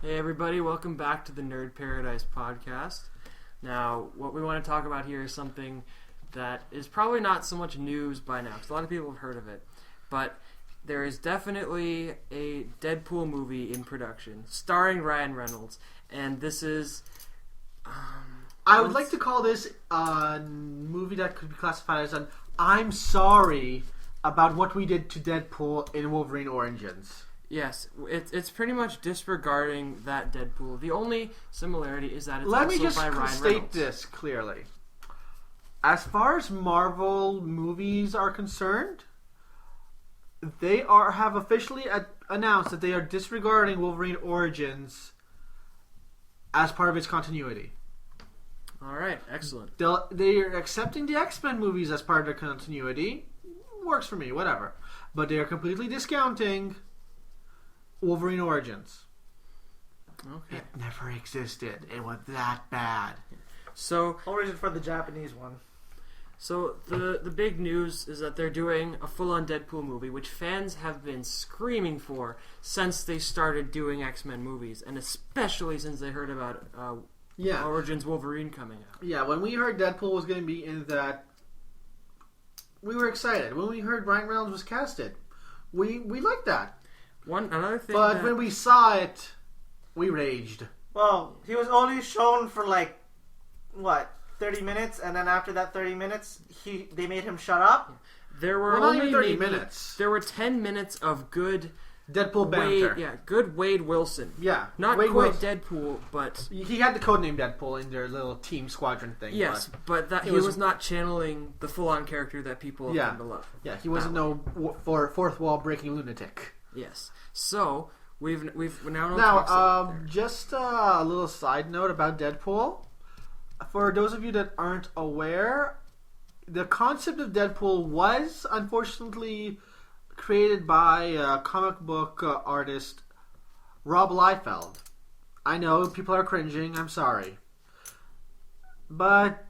Hey everybody, welcome back to the Nerd Paradise podcast. Now, what we want to talk about here is something that is probably not so much news by now, because a lot of people have heard of it. But there is definitely a Deadpool movie in production, starring Ryan Reynolds, and this is... I would like to call this a movie that could be classified as an I'm sorry about what we did to Deadpool in Wolverine Origins. Yes, it's pretty much disregarding that Deadpool. The only similarity is that it's Let also me just by Ryan state Reynolds. this clearly. As far as Marvel movies are concerned, they have officially announced that they are disregarding Wolverine Origins as part of its continuity. All right, excellent. They are accepting the X-Men movies as part of their continuity. Works for me, whatever. But they are completely discounting Wolverine Origins. Okay. It never existed. It was that bad. So Origin for the Japanese one. So the big news is that they're doing a full-on Deadpool movie, which fans have been screaming for since they started doing X-Men movies, and especially since they heard about Origins Wolverine coming out. Yeah, when we heard Deadpool was going to be in that, we were excited. When we heard Ryan Reynolds was casted, we liked that. Another thing, but when we saw it, we raged. Well, he was only shown for 30 minutes, and then after that 30 minutes, they made him shut up. There were not only even 30 minutes. There were 10 minutes of good Deadpool banter. Good Wade Wilson. Yeah, not Wade quite Wilson. Deadpool, but he had the codename Deadpool in their little team squadron thing. Yes, but that he was not channeling the full-on character that people have come to love. Yeah, he wasn't no fourth wall breaking lunatic. Yes. So we've now just a little side note about Deadpool. For those of you that aren't aware, the concept of Deadpool was unfortunately created by comic book artist Rob Liefeld. I know people are cringing. I'm sorry, but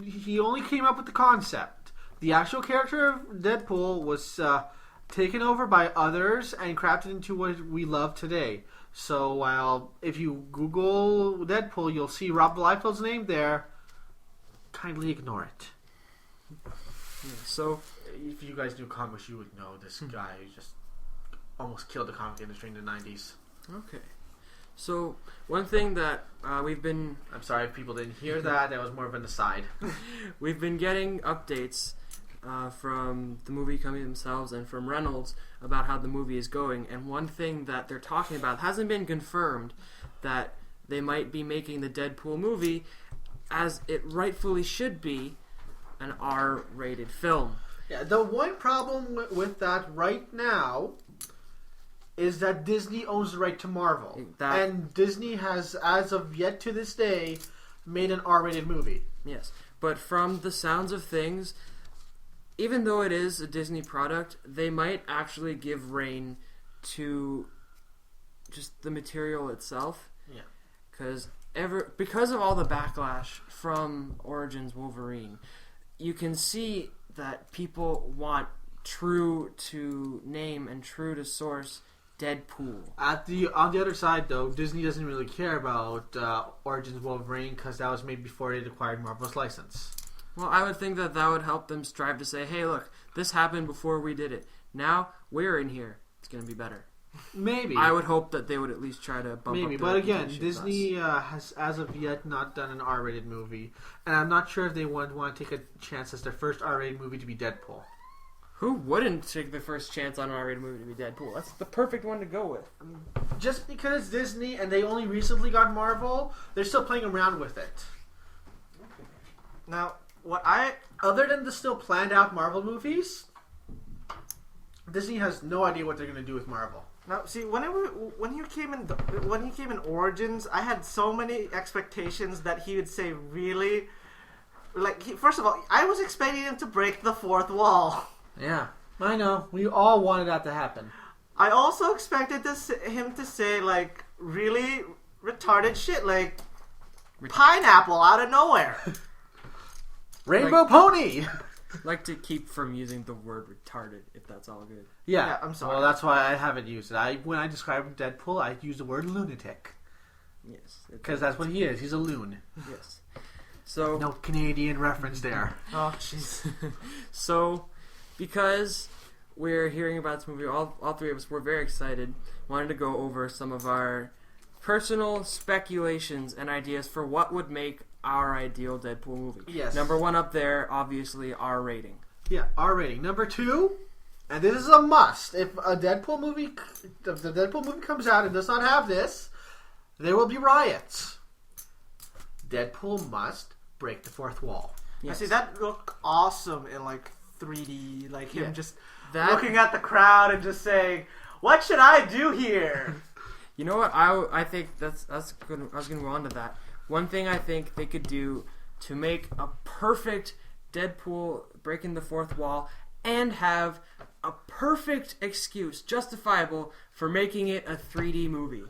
he only came up with the concept. The actual character of Deadpool was taken over by others and crafted into what we love today. So while if you Google Deadpool, you'll see Rob Liefeld's name there. Kindly ignore it. Yeah, so if you guys knew comics, you would know this guy just almost killed the comic industry in the 90s. Okay. So one thing that we've been... I'm sorry if people didn't hear that. That was more of an aside. We've been getting updates from the movie company themselves and from Reynolds about how the movie is going, and one thing that they're talking about hasn't been confirmed, that they might be making the Deadpool movie, as it rightfully should be, an R-rated film. Yeah, the one problem with that right now is that Disney owns the right to Marvel, and Disney has, as of yet to this day, made an R-rated movie. Yes, but from the sounds of things, even though it is a Disney product, they might actually give rein to just the material itself. Yeah. Because of all the backlash from Origins Wolverine, you can see that people want true to name and true to source Deadpool. On the other side, though, Disney doesn't really care about Origins Wolverine because that was made before it acquired Marvel's license. Well, I would think that would help them strive to say, hey, look, this happened before we did it. Now, we're in here. It's going to be better. Maybe. I would hope that they would at least try to bump up the but again, Disney has, as of yet, not done an R-rated movie. And I'm not sure if they would want to take a chance as their first R-rated movie to be Deadpool. Who wouldn't take the first chance on an R-rated movie to be Deadpool? That's the perfect one to go with. Just because it's Disney and they only recently got Marvel, they're still playing around with it. Now, other than the still planned out Marvel movies, Disney has no idea what they're going to do with Marvel. Now, see, when he came in Origins, I had so many expectations that he would say really, first of all, I was expecting him to break the fourth wall. Yeah, I know. We all wanted that to happen. I also expected him to say really retarded shit, pineapple out of nowhere. Rainbow Pony! Like to keep from using the word retarded, if that's all good. Yeah, I'm sorry. Well, that's why I haven't used it. When I describe Deadpool, I use the word lunatic. Yes. Because that's what he is. He's a loon. Yes. So No Canadian reference there. Oh, jeez. So, because we're hearing about this movie, all three of us were very excited. Wanted to go over some of our personal speculations and ideas for what would make our ideal Deadpool movie. Yes. Number one up there, obviously, R rating. Yeah, R rating. Number 2, and this is a must. If the Deadpool movie comes out and does not have this, there will be riots. Deadpool must break the fourth wall. Yes. I see that look awesome in like 3D, like him just That- looking at the crowd and just saying, "What should I do here?" You know what? I think that's good. I was going to go on to that. One thing I think they could do to make a perfect Deadpool breaking the fourth wall and have a perfect excuse, justifiable, for making it a 3D movie.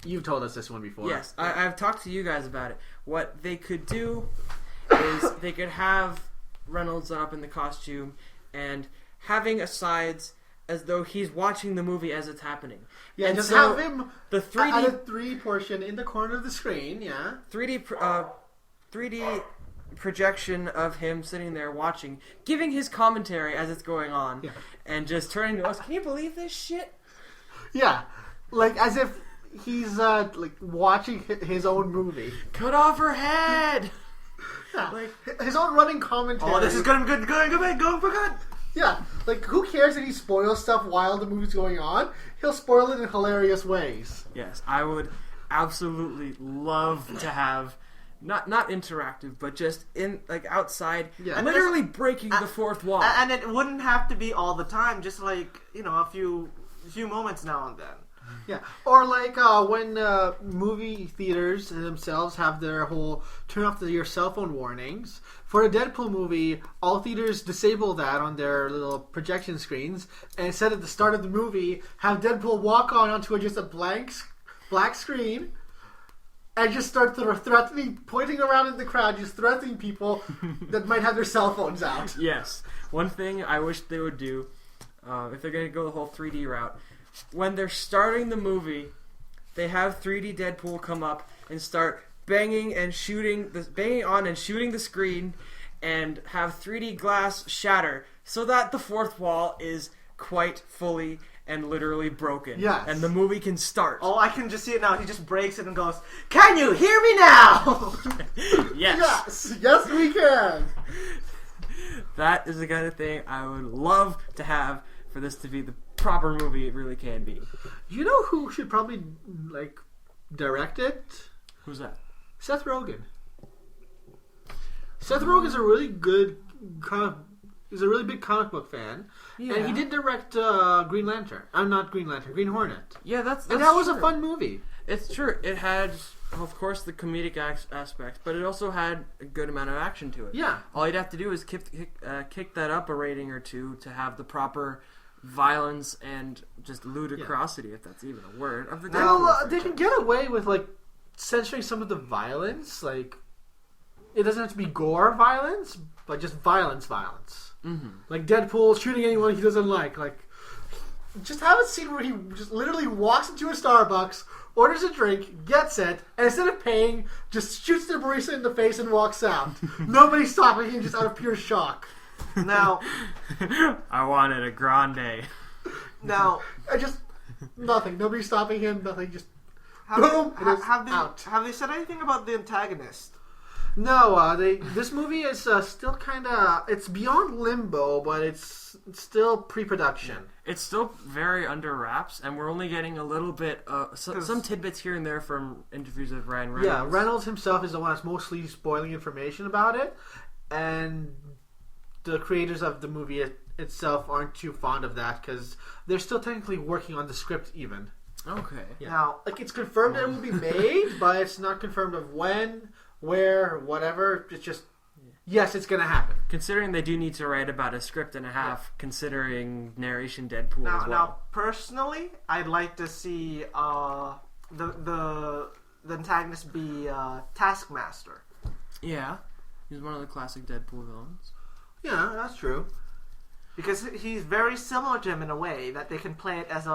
You've told us this one before. Yes, I've talked to you guys about it. What they could do is they could have Reynolds up in the costume and having asides as though he's watching the movie as it's happening. Yeah, and just so have him the 3D at a 3 portion in the corner of the screen, yeah. 3D projection of him sitting there watching, giving his commentary as it's going on, Yeah. and just turning to us. Can you believe this shit? Yeah, like as if he's like watching his own movie. Cut off her head. Yeah, Like- his own running commentary. Oh, this is going good, going for good. Yeah, like who cares if he spoils stuff while the movie's going on? He'll spoil it in hilarious ways. Yes, I would absolutely love to have not interactive, but just in like outside, Yeah. literally breaking the fourth wall. And it wouldn't have to be all the time, just like, a few moments now and then. Yeah, or like when movie theaters themselves have their whole turn off your cell phone warnings. For a Deadpool movie, all theaters disable that on their little projection screens, and instead at the start of the movie, have Deadpool walk onto just a black screen, and just start threatening, pointing around in the crowd, just threatening people that might have their cell phones out. Yes, one thing I wish they would do, if they're going to go the whole 3D route, when they're starting the movie, they have 3D Deadpool come up and start banging on and shooting the screen, and have 3D glass shatter so that the fourth wall is quite fully and literally broken. Yes. And the movie can start. Oh, I can just see it now. He just breaks it and goes, "Can you hear me now?" Yes. Yes, we can. That is the kind of thing I would love to have for this to be the proper movie it really can be. You know who should probably direct it? Who's that? Seth Rogen. Seth Rogen's a really good he's a really big comic book fan, and he did direct Green Lantern. I'm not Green Lantern, Green Hornet. Yeah, that's And that was true. a fun movie. It's true. It had, of course, the comedic aspect, but it also had a good amount of action to it. Yeah. All you'd have to do is kick that up a rating or two to have the proper violence and just ludicrosity, if that's even a word, of the Deadpool. Well, they can get away with censoring some of the violence. Like, it doesn't have to be gore violence, but just violence. Mm-hmm. Like Deadpool shooting anyone he doesn't like. Like, just have a scene where he just literally walks into a Starbucks, orders a drink, gets it, and instead of paying, just shoots the barista in the face and walks out. Nobody's stopping him, just out of pure shock. Now, I wanted a grande. now, Nothing. Nobody's stopping him. Nothing. Just have, boom. ha- It is have they out. have they said anything about the antagonist? No, this movie is still kind of... It's beyond limbo, but it's still pre-production. It's still very under wraps, and we're only getting a little bit, some tidbits here and there from interviews with Ryan Reynolds. Yeah, Reynolds himself is the one that's mostly spoiling information about it, and the creators of the movie itself aren't too fond of that, because they're still technically working on the script even. Okay. Yeah. Now, It's confirmed that it will be made, but it's not confirmed of when, where, whatever. It's just, yes, it's going to happen. Considering they do need to write about a script and a half, considering narration Deadpool as well. now, personally, I'd like to see the antagonist be Taskmaster. Yeah. He's one of the classic Deadpool villains. Yeah, that's true. Because he's very similar to him in a way that they can play it as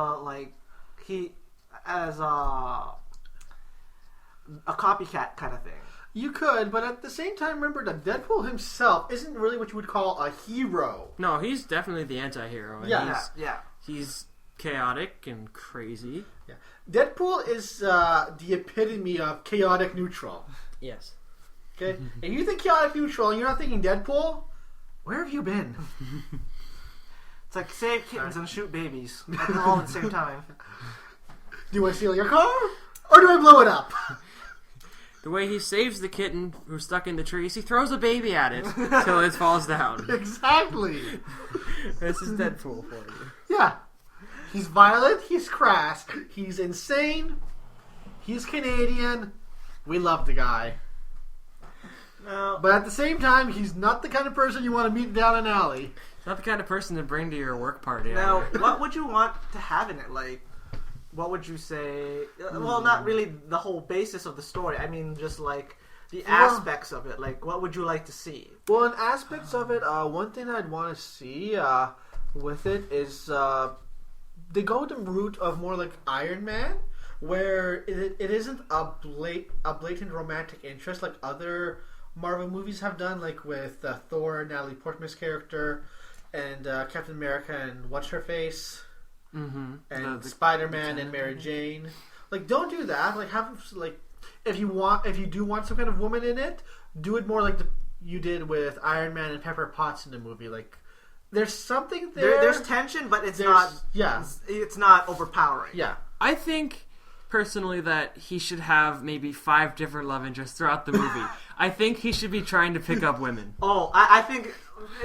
a copycat kind of thing. You could, but at the same time, remember that Deadpool himself isn't really what you would call a hero. No, he's definitely the anti-hero. Yeah. He's chaotic and crazy. Yeah. Deadpool is the epitome of chaotic neutral. Yes. Okay? If you think chaotic neutral and you're not thinking Deadpool, where have you been? It's like save kittens and shoot babies all at the same time. Do I steal your car? Or do I blow it up? The way he saves the kitten who's stuck in the trees, he throws a baby at it till it falls down. Exactly. This is Deadpool for you. Yeah. He's violent, he's crass, he's insane, he's Canadian. We love the guy. No. But at the same time, he's not the kind of person you want to meet down an alley. He's not the kind of person to bring to your work party. Now, what would you want to have in it? Like, what would you say? Well, not really the whole basis of the story. I mean, just like the aspects of it. Like, what would you like to see? Well, in aspects of it, one thing I'd want to see with it is they go the route of more like Iron Man, where it isn't a blatant romantic interest like other Marvel movies have done, like with Thor, Natalie Portman's character, and Captain America and What's-Her-Face, and the Spider-Man and Mary Jane. Like, don't do that. Like, have like if you do want some kind of woman in it, do it more like you did with Iron Man and Pepper Potts in the movie. Like, there's something there. There's tension, but it's not. Yeah, it's not overpowering. Yeah, I think personally that he should have maybe 5 different love interests throughout the movie. I think he should be trying to pick up women. Oh, I think.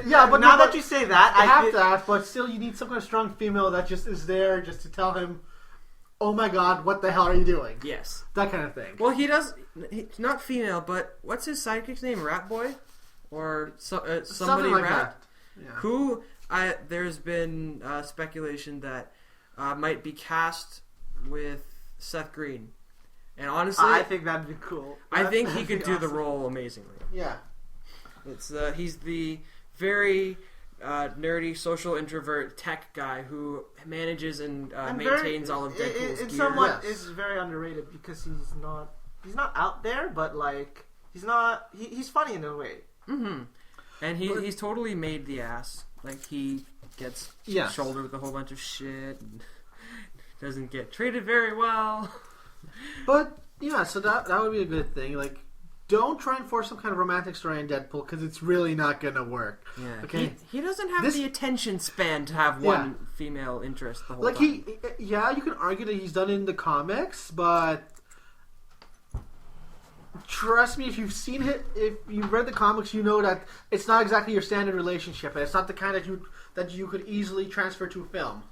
Yeah, but now that you say that, I have that. But still, you need some kind of strong female that just is there just to tell him, "Oh my God, what the hell are you doing?" Yes, that kind of thing. Well, he's not female, but what's his sidekick's name? Rat Boy, or somebody like Rat? that. Yeah. Who? There's been speculation that might be cast with Seth Green, and honestly, I think that'd be cool. I think he could do awesome. the role amazingly. Yeah, it's he's the very nerdy social introvert tech guy who manages and maintains all of Deadpool's gear. Somewhat is very underrated because he's not out there, but like he's funny in a way. Mm-hmm. And he's totally made the ass. Like, he gets shouldered with a whole bunch of shit and doesn't get treated very well. But yeah, so that would be a good thing. Like, don't try and force some kind of romantic story in Deadpool because it's really not gonna work. Yeah. Okay. He doesn't have the attention span to have one female interest the whole time. You can argue that he's done it in the comics, but trust me, if you've seen it, if you've read the comics, you know that it's not exactly your standard relationship, and it's not the kind that you could easily transfer to film.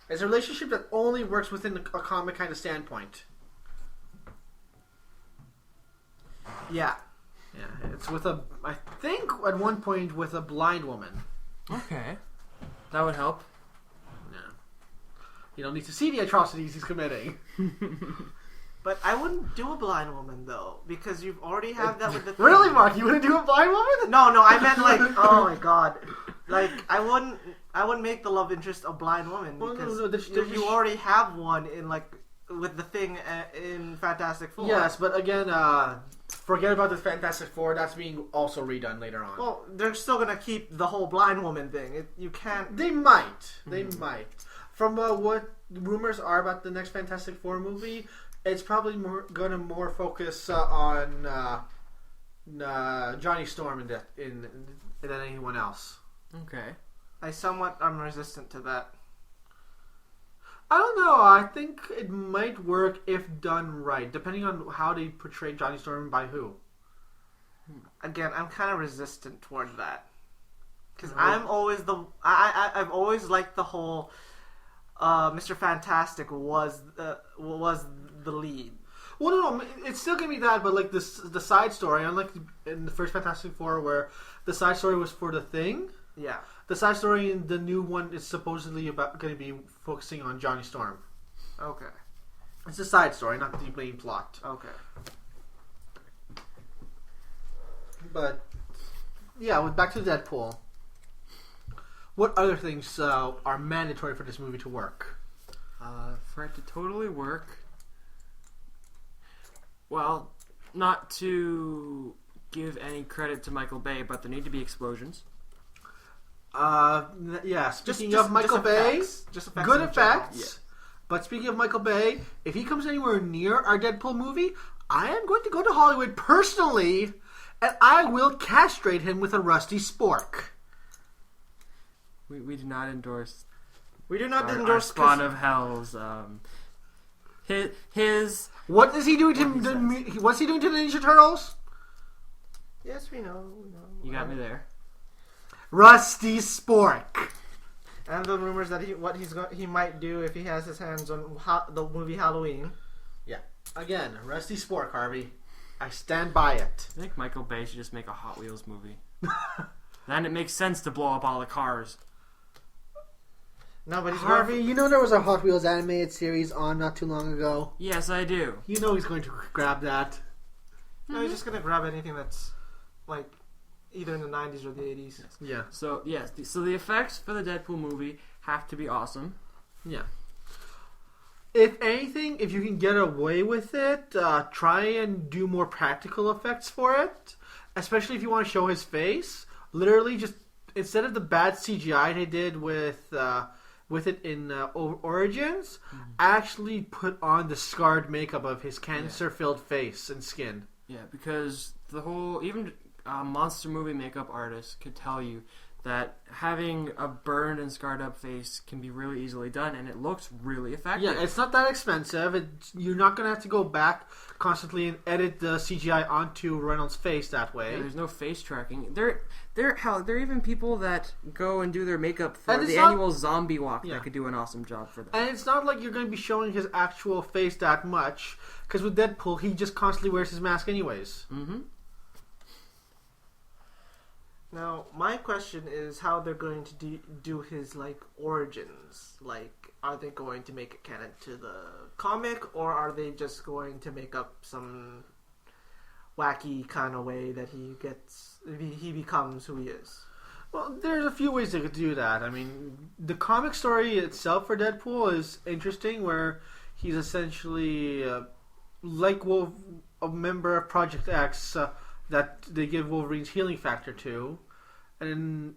It's a relationship that only works within a comic kind of standpoint. Yeah. Yeah, it's with I think at one point with a blind woman. Okay. That would help. Yeah. You don't need to see the atrocities he's committing. But I wouldn't do a blind woman though, because you've already have that with the thing. Really, Mark? You wouldn't do a blind woman? No, I meant like, oh my God, like I wouldn't make the love interest a blind woman because you already have one in like with the Thing in Fantastic Four. Yes, but again, forget about the Fantastic Four. That's being also redone later on. Well, they're still gonna keep the whole blind woman thing. You can't. They might. They might. From what rumors are about the next Fantastic Four movie, it's probably going to focus on Johnny Storm than anyone else. Okay. I'm resistant to that. I don't know. I think it might work if done right, depending on how they portray Johnny Storm and by who. Again, I'm kind of resistant toward that because I'm always I've always liked the whole Mr. Fantastic was the lead. Well, no, it's still gonna be that, but like the side story, unlike in the first Fantastic Four, where the side story was for the Thing. Yeah. The side story in the new one is supposedly going to be focusing on Johnny Storm. Okay. It's a side story, not the main plot. Okay. But yeah, back to Deadpool. What other things are mandatory for this movie to work? For it to totally work, Well, not to give any credit to Michael Bay, but there need to be explosions. Yeah, speaking of Michael Bay, just good effects. But speaking of Michael Bay, if he comes anywhere near our Deadpool movie, I am going to go to Hollywood personally, and I will castrate him with a rusty spork. We do not endorse. We do not our endorse Spawn of Hell's. His. What is he doing to? What's he doing to the Ninja Turtles? Yes, we know. You got me there. Rusty spork. And the rumors that he might do if he has his hands on the movie Halloween. Yeah. Again, rusty spork, Harvey. I stand by it. I think Michael Bay should just make a Hot Wheels movie. Then it makes sense to blow up all the cars. No, but Harvey, you know there was a Hot Wheels animated series on not too long ago. Yes, I do. You know he's going to grab that. No, he's just gonna grab anything that's like either in the 90s or the 80s. Yeah. So yes, so the effects for the Deadpool movie have to be awesome. Yeah. If anything, if you can get away with it, try and do more practical effects for it. Especially if you want to show his face. Literally, just instead of the bad CGI they did with it in Origins, actually put on the scarred makeup of his cancer-filled face and skin. Yeah, because the whole even monster movie makeup artists could tell you that having a burned and scarred up face can be really easily done, and it looks really effective. Yeah, it's not that expensive. You're not going to have to go back constantly and edit the CGI onto Reynolds' face that way. Yeah, there's no face tracking. There are even people that go and do their makeup for And the annual zombie walk that could do an awesome job for them. And it's not like you're going to be showing his actual face that much, because with Deadpool, he just constantly wears his mask anyways. Mm-hmm. Now, my question is how they're going to do his, like, origins. Like, are they going to make it canon to the comic, or are they just going to make up some wacky kind of way that he becomes who he is? Well, there's a few ways they could do that. I mean, the comic story itself for Deadpool is interesting, where he's essentially like a member of Project X that they give Wolverine's healing factor to, and then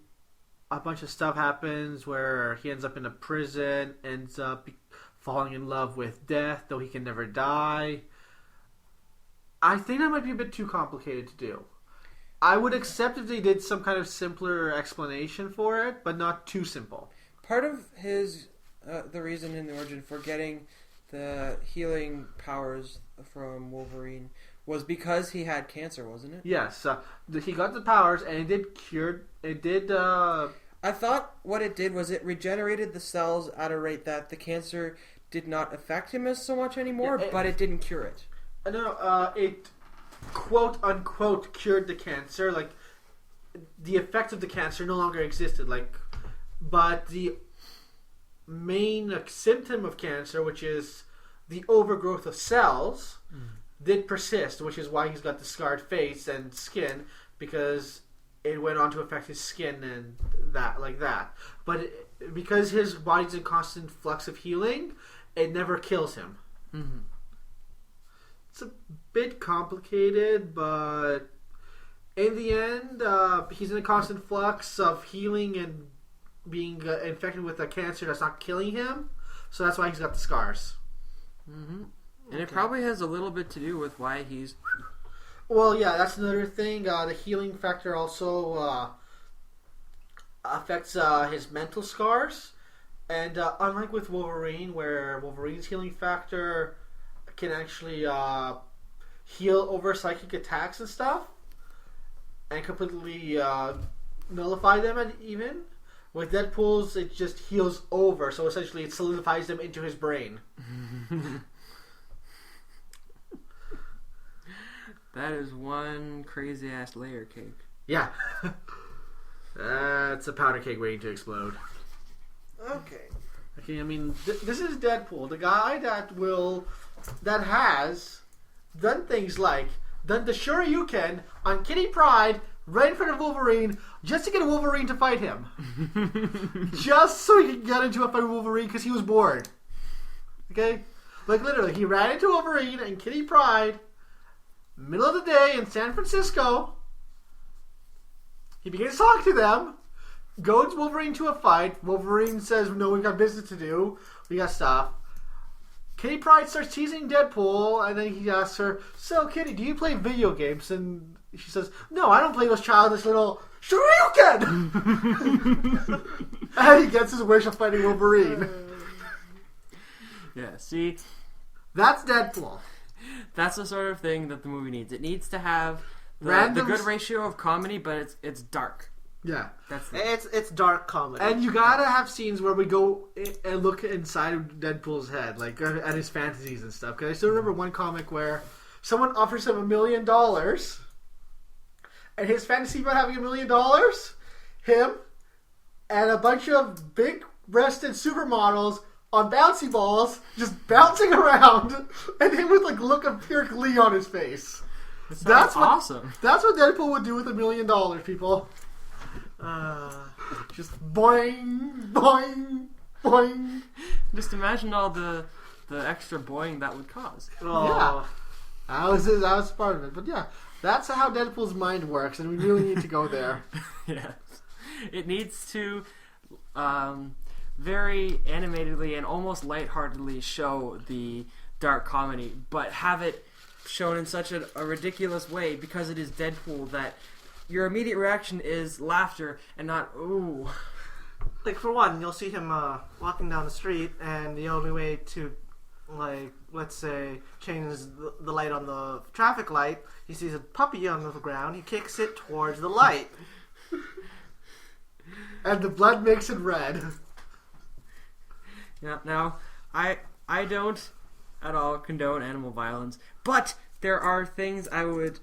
a bunch of stuff happens where he ends up in a prison, ends up falling in love with death, though he can never die. I think that might be a bit too complicated to do. I would accept if they did some kind of simpler explanation for it, but not too simple. Part of his the reason in the origin for getting the healing powers from Wolverine was because he had cancer, wasn't it? Yes, he got the powers, and it did cure. It did. I thought what it did was it regenerated the cells at a rate that the cancer did not affect him as so much anymore, but it didn't cure it. No, it quote unquote cured the cancer. Like the effects of the cancer no longer existed. But the main symptom of cancer, which is the overgrowth of cells, did persist, which is why he's got the scarred face and skin, because it went on to affect his skin and that. But because his body's in constant flux of healing, it never kills him. Mm-hmm. It's a bit complicated, but in the end, he's in a constant flux of healing and being infected with a cancer that's not killing him, so that's why he's got the scars. Mm-hmm. And it probably has a little bit to do with why he's... Well, yeah, that's another thing. The healing factor also affects his mental scars. And unlike with Wolverine, where Wolverine's healing factor can actually heal over psychic attacks and stuff, and completely nullify them even. With Deadpool's, it just heals over, so essentially it solidifies them into his brain. That is one crazy-ass layer cake. Yeah. That's a powder cake waiting to explode. Okay, I mean, this is Deadpool, the guy that has done things like done the Shoryuken on Kitty Pryde right in front of Wolverine just to get Wolverine to fight him. Just so he could get into a fight with Wolverine because he was bored. Okay? Like literally, he ran into Wolverine and Kitty Pryde Middle of the day in San Francisco. He begins talking to them. Goads Wolverine to a fight. Wolverine says, no, we've got business to do. We got stuff. Kitty Pryde starts teasing Deadpool, and then he asks her, so, Kitty, do you play video games? And she says, no, I don't play those childish little Shoryuken! And he gets his wish of fighting Wolverine. Yeah, see? That's Deadpool. That's the sort of thing that the movie needs. It needs to have the good ratio of comedy, but it's dark. Yeah. It's dark comedy. And you gotta have scenes where we go and look inside of Deadpool's head, like at his fantasies and stuff. Because I still remember one comic where someone offers him $1 million, and his fantasy about having $1 million, him and a bunch of big-breasted supermodels on bouncy balls, just bouncing around, and him with like look of pure glee on his face. That's awesome. That's what Deadpool would do with $1 million, people. Just boing, boing, boing. Just imagine all the extra boing that would cause. Oh. Yeah, that was part of it. But yeah, that's how Deadpool's mind works, and we really need to go there. Yes, it needs to very animatedly and almost lightheartedly show the dark comedy, but have it shown in such a ridiculous way because it is Deadpool that your immediate reaction is laughter and not ooh. Like, for one, you'll see him walking down the street, and the only way to, like, let's say, change the light on the traffic light, he sees a puppy on the ground, he kicks it towards the light. And the blood makes it red. Yeah, now, I don't at all condone animal violence, but there are things I would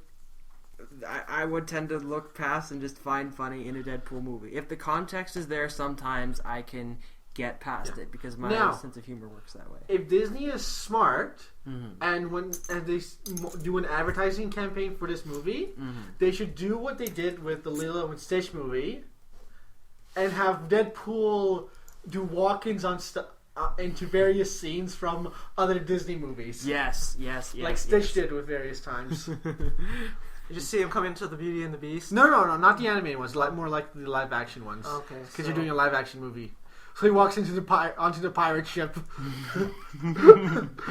tend to look past and just find funny in a Deadpool movie. If the context is there, sometimes I can get past it because my sense of humor works that way. If Disney is smart, and they do an advertising campaign for this movie, they should do what they did with the Lilo and Stitch movie, and have Deadpool do walk-ins on into various scenes from other Disney movies. Yes. Like Stitch did with various times. You just see him come into the Beauty and the Beast? No, not the animated ones. More like the live-action ones. Okay. Because you're doing a live-action movie. So he walks into onto the pirate ship,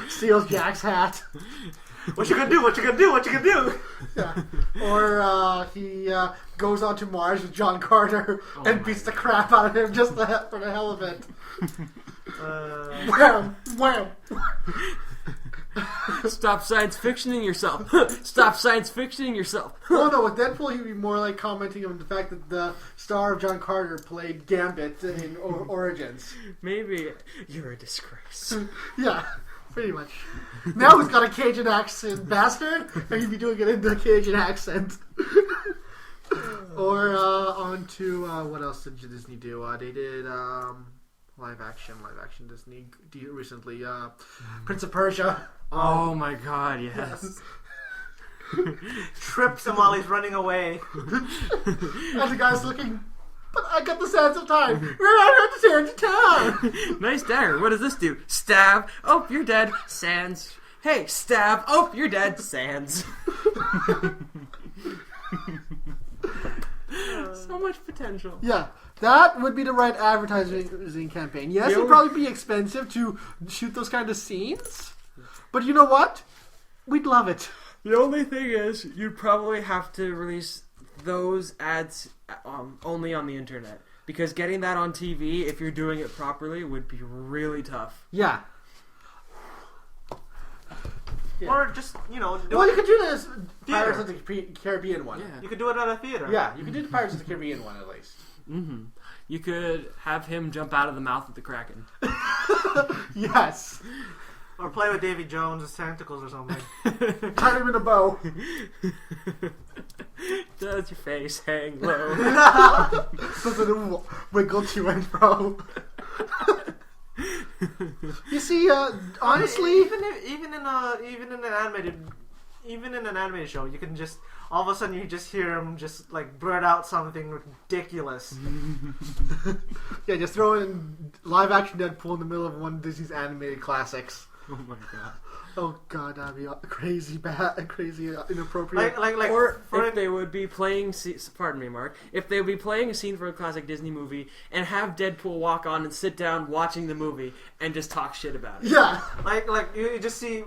steals Jack's hat. What you gonna do? What you gonna do? What you gonna do? Yeah. Or he goes onto Mars with John Carter and beats the crap out of him just for the hell of it. Wham! Wham! Stop science fictioning yourself. Stop science fictioning yourself. Oh no, with Deadpool he'd be more like commenting on the fact that the star of John Carter played Gambit in Origins. Maybe you're a disgrace. Yeah, pretty much. Now he's got a Cajun accent, bastard, and he'd be doing it in the Cajun accent. Or on to what else did Disney do? They did live action Disney recently. Prince of Persia. Oh my god, yes. Trips him while he's running away. And the guy's looking, but I got the sands of time. We're out at the sands of time. Nice dagger. What does this do? Stab. Oh, you're dead. Sands. Hey, stab. Oh, you're dead. Sands. So much potential. Yeah, that would be the right advertising campaign. Yes, it'd probably be expensive to shoot those kind of scenes, but you know what? We'd love it. The only thing is, you'd probably have to release those ads only on the internet. Because getting that on TV, if you're doing it properly, would be really tough. Yeah. Or just, you could do this Pirates of the Caribbean one. Yeah. You could do it at a theater. Yeah, you could do the Pirates of the Caribbean one at least. Mm-hmm. You could have him jump out of the mouth of the Kraken. Yes. Or play with Davy Jones' tentacles or something. Tie him in a bow. Does your face hang low? Does it wiggle to and fro? You see, honestly, even in an animated show, you can just all of a sudden you just hear him just like blurt out something ridiculous. Yeah, just throw in live action Deadpool in the middle of one of Disney's animated classics. Oh my god. Oh god, that'd be crazy bad, crazy inappropriate. Or if they would be playing, pardon me, Mark, if they would be playing a scene from a classic Disney movie and have Deadpool walk on and sit down watching the movie and just talk shit about it. Yeah. Like you just see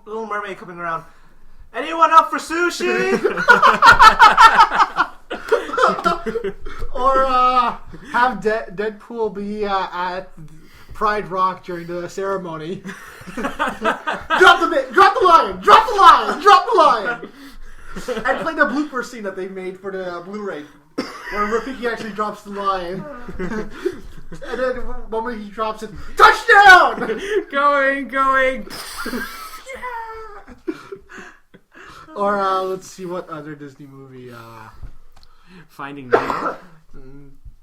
Little Mermaid coming around. Anyone up for sushi? Or have Deadpool be at Pride Rock during the ceremony. Drop the lion! And play the blooper scene that they made for the Blu-ray, where Rafiki actually drops the lion. And then the moment he drops it, touchdown! Going. Or let's see what other Disney movie. Finding Nemo.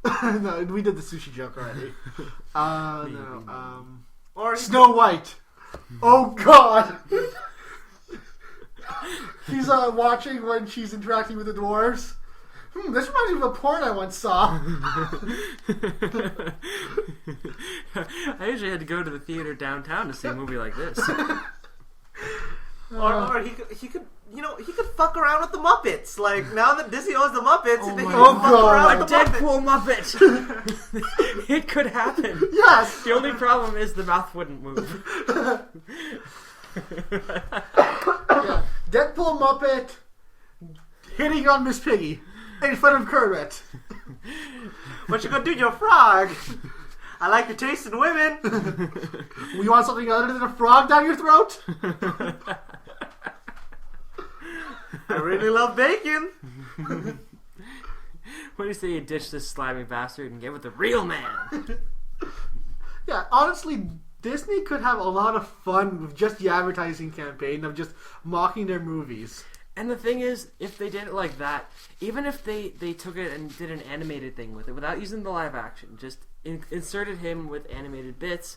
No, we did the sushi joke already. Or Snow White. Oh God. He's watching when she's interacting with the dwarves. This reminds me of a porn I once saw. I usually had to go to the theater downtown to see a movie like this. Or he could fuck around with the Muppets. Like, now that Disney owns the Muppets, they can God. fuck around A with the Deadpool Muppet! It could happen. Yes. The only problem is the mouth wouldn't move. Yeah. Deadpool Muppet hitting on Miss Piggy in front of Kermit. What you gonna do, you're a frog? I like your taste in women. You want something other than a frog down your throat? I really love bacon. What do you say you ditch this slimy bastard and get with the real man? Yeah, honestly, Disney could have a lot of fun with just the advertising campaign of just mocking their movies. And the thing is, if they did it like that, even if they took it and did an animated thing with it without using the live action, just inserted him with animated bits,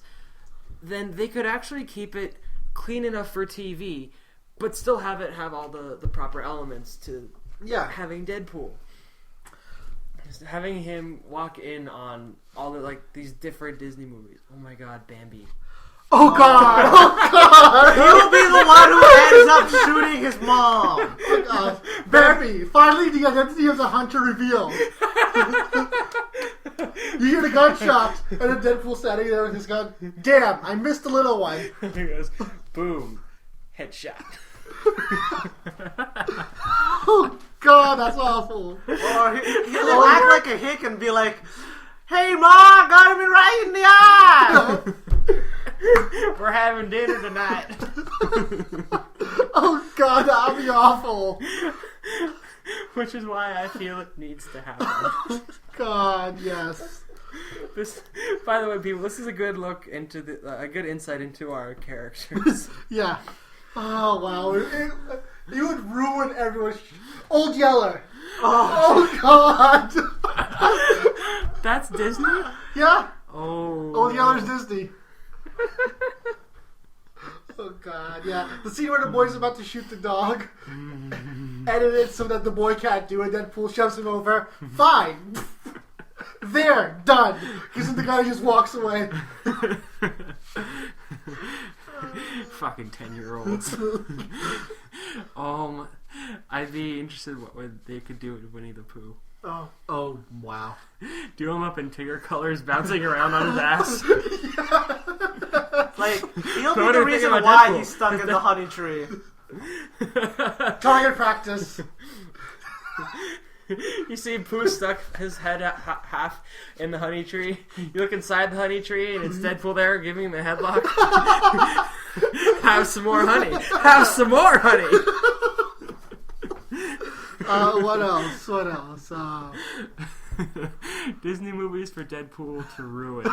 then they could actually keep it clean enough for TV, but still have it have all the proper elements to having Deadpool. Just having him walk in on all the these different Disney movies. Oh my god, Bambi. Oh God! Oh God! He'll be the one who ends up shooting his mom. Oh God! Bambi! Finally, the identity of the hunter revealed. You hear the gunshot, and then Deadpool standing there with his gun. Damn! I missed the little one. He goes, boom, headshot. Oh God, that's awful. Or he'll act like a hick and be like, "Hey, Ma, got him right in the eye." We're having dinner tonight. Oh God, that'd be awful. Which is why I feel it needs to happen. God, yes. This, by the way, people, this is a good look into a good insight into our characters. Yeah. Oh wow, it would ruin everyone's. Old Yeller. Oh God. That's Disney? Yeah. Oh. Old Yeller's Disney. Oh God, yeah. The scene where the boy's about to shoot the dog. Edited so that the boy can't do it. Deadpool shoves him over. Fine. There, done. Because then the guy just walks away. Fucking 10-year-olds. I'd be interested in what they could do with Winnie the Pooh. Oh, wow. Do him up in Tigger colors, bouncing around on his ass. Like, he'll be the reason why he's stuck in the honey tree. Target practice. You see Pooh stuck his head half in the honey tree. You look inside the honey tree and it's Deadpool there giving him a headlock. Have some more honey. Have some more honey. What else? What else? Disney movies for Deadpool to ruin.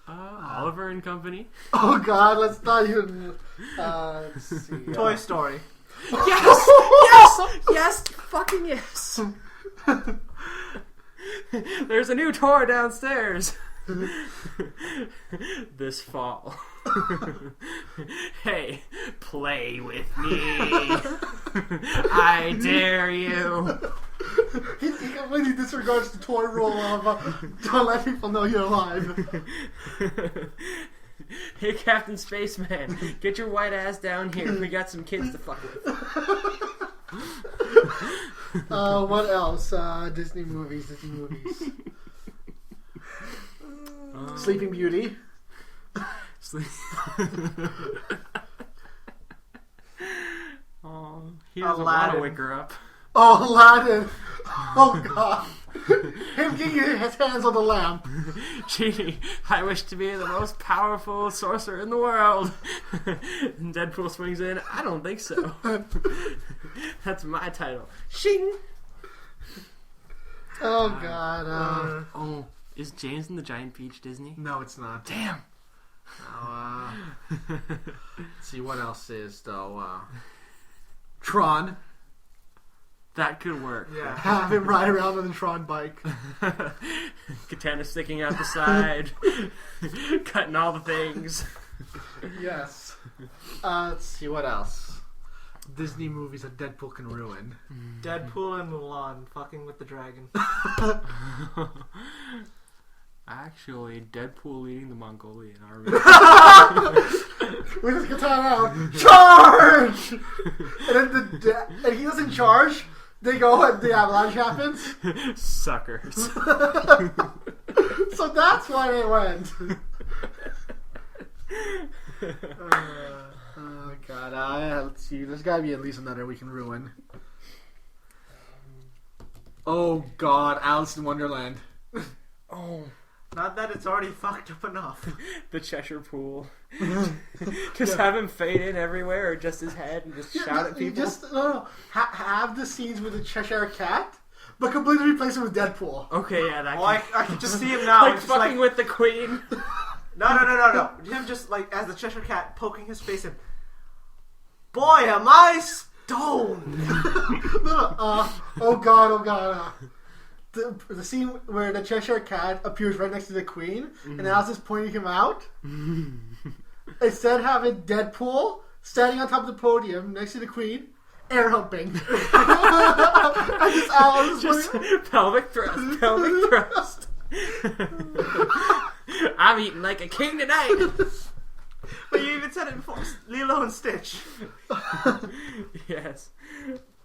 Oliver and Company. Oh God, let's not even. Let's see. Toy Story. Yes! Yes! Yes! Fucking yes! There's a new toy downstairs. This fall. Hey, play with me. I dare you. He completely disregards the toy rule of don't let people know you're alive. Hey, Captain Spaceman, get your white ass down here. We got some kids to fuck with. What else? Disney movies. Sleeping Beauty. Oh, he doesn't want to wake her up. Oh, Aladdin. Oh, God. Him getting his hands on the lamp. Genie, I wish to be the most powerful sorcerer in the world. And Deadpool swings in. I don't think so. That's my title. Shing. Oh, God. Oh, is James and the Giant Peach Disney? No, it's not. Damn. Let's see what else is, though. Tron. That could work. Yeah. Have him ride around on the Tron bike. Katana sticking out the side. Cutting all the things. Yes. Let's see what else. Disney movies that Deadpool can ruin. Deadpool and Mulan fucking with the dragon. Actually, Deadpool leading the Mongolian army. with his katana out, charge! And then and he doesn't charge. They go and the avalanche happens. Suckers. So that's why they went. Oh God! Let's see. There's got to be at least another we can ruin. Oh God! Alice in Wonderland. Oh. Not that it's already fucked up enough. The Cheshire Pool. Just have him fade in everywhere, or just his head, and just shout at people. Have the scenes with the Cheshire Cat, but completely replace it with Deadpool. Okay, yeah, that. I can just see him now. Like fucking with the Queen. No. Him just like as the Cheshire Cat poking his face in. Boy, am I stoned! Oh God. The scene where the Cheshire Cat appears right next to the Queen and Alice is pointing him out. Instead, having Deadpool standing on top of the podium next to the Queen, air humping. And just Alice just pelvic thrust. I'm eating like a king tonight. But you even said it before. Lilo and Stitch. Yes.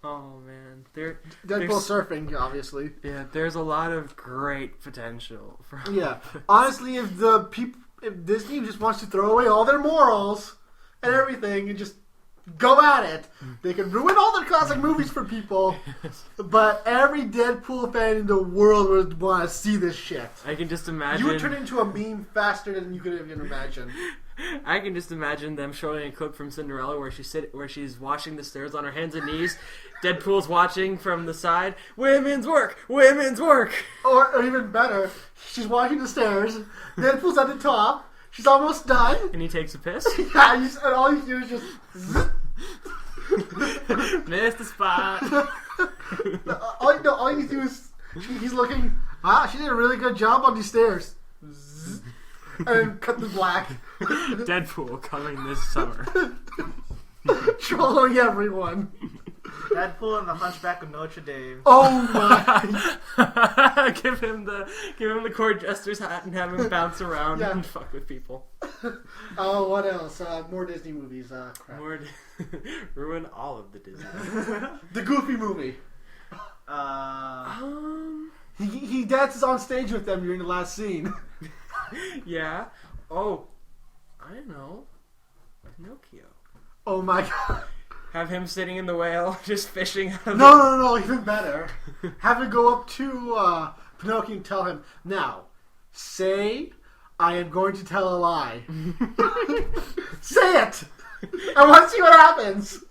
Oh man, Deadpool surfing, obviously. Yeah, there's a lot of great potential. Honestly, if Disney just wants to throw away all their morals and everything and just go at it, they can ruin all their classic movies for people. But every Deadpool fan in the world would want to see this shit. I can just imagine. You would turn into a meme faster than you could even imagine. I can just imagine them showing a clip from Cinderella where she's washing the stairs on her hands and knees. Deadpool's watching from the side. Women's work. Or even better, she's washing the stairs. Deadpool's at the top. She's almost done. And he takes a piss. Yeah, and all you do is just. Missed the spot. All you do is he's looking. She did a really good job on these stairs. And then cut the black. Deadpool coming this summer. Trolling everyone. Deadpool and the Hunchback of Notre Dame. Oh my! give him the court jester's hat and have him bounce around and fuck with people. Oh, what else? More Disney movies. Crap. Ruin all of the Disney. The Goofy movie. He dances on stage with them during the last scene. Yeah. Oh, I know. Pinocchio. Oh my God. Have him sitting in the whale, just fishing out of No, even better. Have him go up to Pinocchio and tell him, now, say, I am going to tell a lie. Say it! I want to see what happens.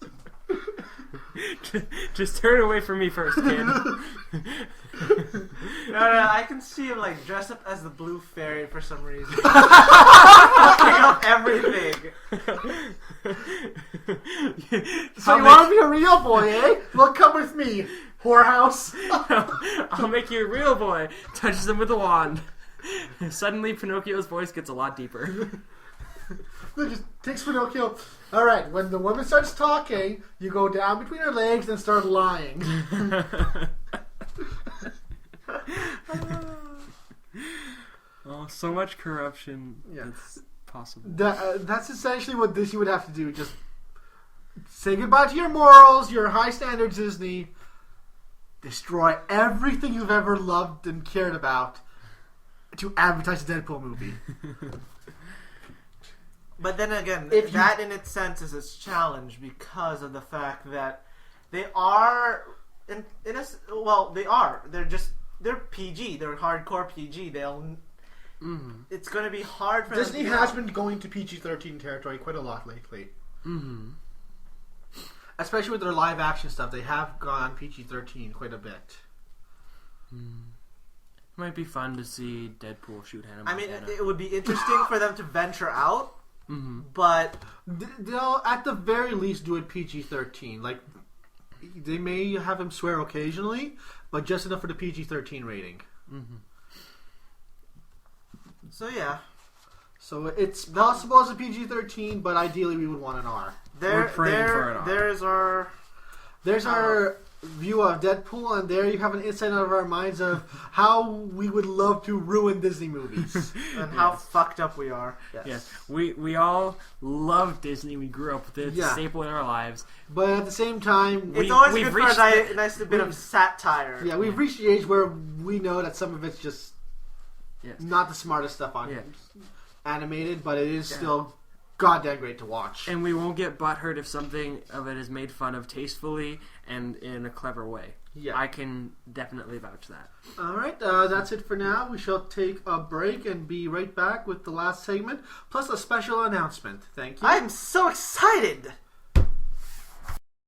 Just turn away from me first, kid. No, I can see him like dressed up as the Blue Fairy for some reason. Fucking up everything. So you want to be a real boy, eh? Well, come with me, whorehouse. I'll make you a real boy. Touches him with a wand. Suddenly, Pinocchio's voice gets a lot deeper. Just takes Pinocchio. Alright, when the woman starts talking, you go down between her legs and start lying. so much corruption. Yeah. That's possible. That's essentially what Disney would have to do. Just say goodbye to your morals, your high standards, Disney. Destroy everything you've ever loved and cared about to advertise the Deadpool movie. But then again, that in its sense is its challenge because of the fact that they are, they are. They're PG. They're hardcore PG. It's going to be hard for Disney them has been going to PG-13 territory quite a lot lately. Mm-hmm. Especially with their live action stuff, they have gone PG-13 quite a bit. It might be fun to see Deadpool shoot Hannah I mean, Montana. it would be interesting for them to venture out, but they'll at the very least do it PG-13. Like, they may have him swear occasionally, but just enough for the PG-13 rating. So yeah. So it's possible as a PG-13, but ideally we would want an R. We're praying for an R. There's our view of Deadpool, and there you have an insight out of our minds of how we would love to ruin Disney movies. And how fucked up we are. Yes. We all love Disney. We grew up with it. It's a staple in our lives. But at the same time, it's always good for a nice bit of satire. Yeah, we've reached the age where we know that some of it's just not the smartest stuff on animated, but it is still goddamn great to watch. And we won't get butthurt if something of it is made fun of tastefully and in a clever way. Yeah. I can definitely vouch that. Alright, that's it for now. We shall take a break and be right back with the last segment, plus a special announcement. Thank you. I'm so excited!